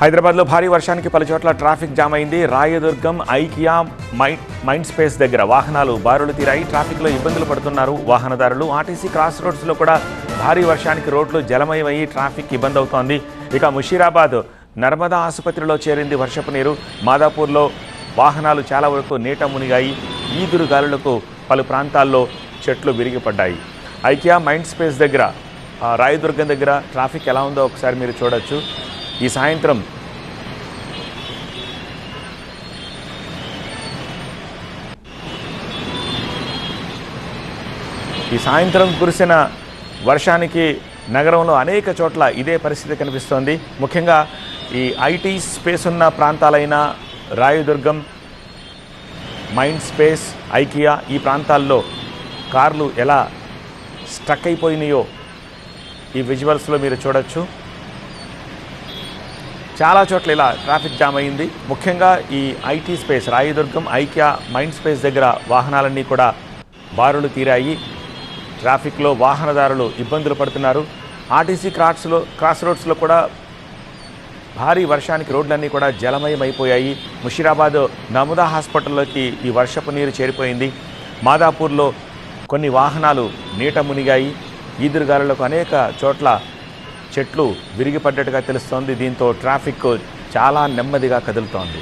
హైదరాబాద్లో భారీ వర్షానికి పలు చోట్ల ట్రాఫిక్ జామ్ అయింది. రాయదుర్గం, ఐకియా, మైండ్ స్పేస్ దగ్గర వాహనాలు బారులు తీరాయి. ట్రాఫిక్లో ఇబ్బందులు పడుతున్నారు వాహనదారులు. ఆర్టీసీ క్రాస్ రోడ్స్లో కూడా భారీ వర్షానికి రోడ్లు జలమయమయ్యి ట్రాఫిక్ ఇబ్బంది అవుతోంది. ఇక ముషీరాబాద్ నర్మదా ఆసుపత్రిలో చేరింది వర్షపు నీరు. మాదాపూర్లో వాహనాలు చాలా వరకు నీట మునిగాయి. ఈదురు గాలులకు పలు ప్రాంతాల్లో చెట్లు విరిగిపడ్డాయి. ఐకియా, మైండ్ స్పేస్ దగ్గర, రాయదుర్గం దగ్గర ట్రాఫిక్ ఎలా ఉందో ఒకసారి మీరు చూడొచ్చు. ఈ సాయంత్రం కురిసిన వర్షానికి నగరంలో అనేక చోట్ల ఇదే పరిస్థితి కనిపిస్తోంది. ముఖ్యంగా ఈ ఐటీ స్పేస్ ఉన్న ప్రాంతాలైన రాయదుర్గం, మైండ్ స్పేస్, ఐకియా ఈ ప్రాంతాల్లో కార్లు ఎలా స్టక్ అయిపోయినాయో ఈ విజువల్స్లో మీరు చూడొచ్చు. చాలా చోట్ల ఇలా ట్రాఫిక్ జామ్ అయింది. ముఖ్యంగా ఈ IT space, Rayadurgam, IKEA, mind space దగ్గర వాహనాలన్నీ కూడా బారులు తీరాయి. ట్రాఫిక్లో వాహనదారులు ఇబ్బందులు పడుతున్నారు. ఆర్టీసీ క్రాస్ రోడ్స్లో కూడా భారీ వర్షానికి రోడ్లన్నీ కూడా జలమయమైపోయాయి. ముషీరాబాద్ నర్మదా హాస్పిటల్లోకి ఈ వర్షపు నీరు చేరిపోయింది. మాదాపూర్లో కొన్ని వాహనాలు నీట మునిగాయి. ఈదురుగాలులకు అనేక చోట్ల చెట్లు విరిగిపడ్డట్టుగా తెలుస్తోంది. దీంతో ట్రాఫిక్ చాలా నెమ్మదిగా కదులుతోంది.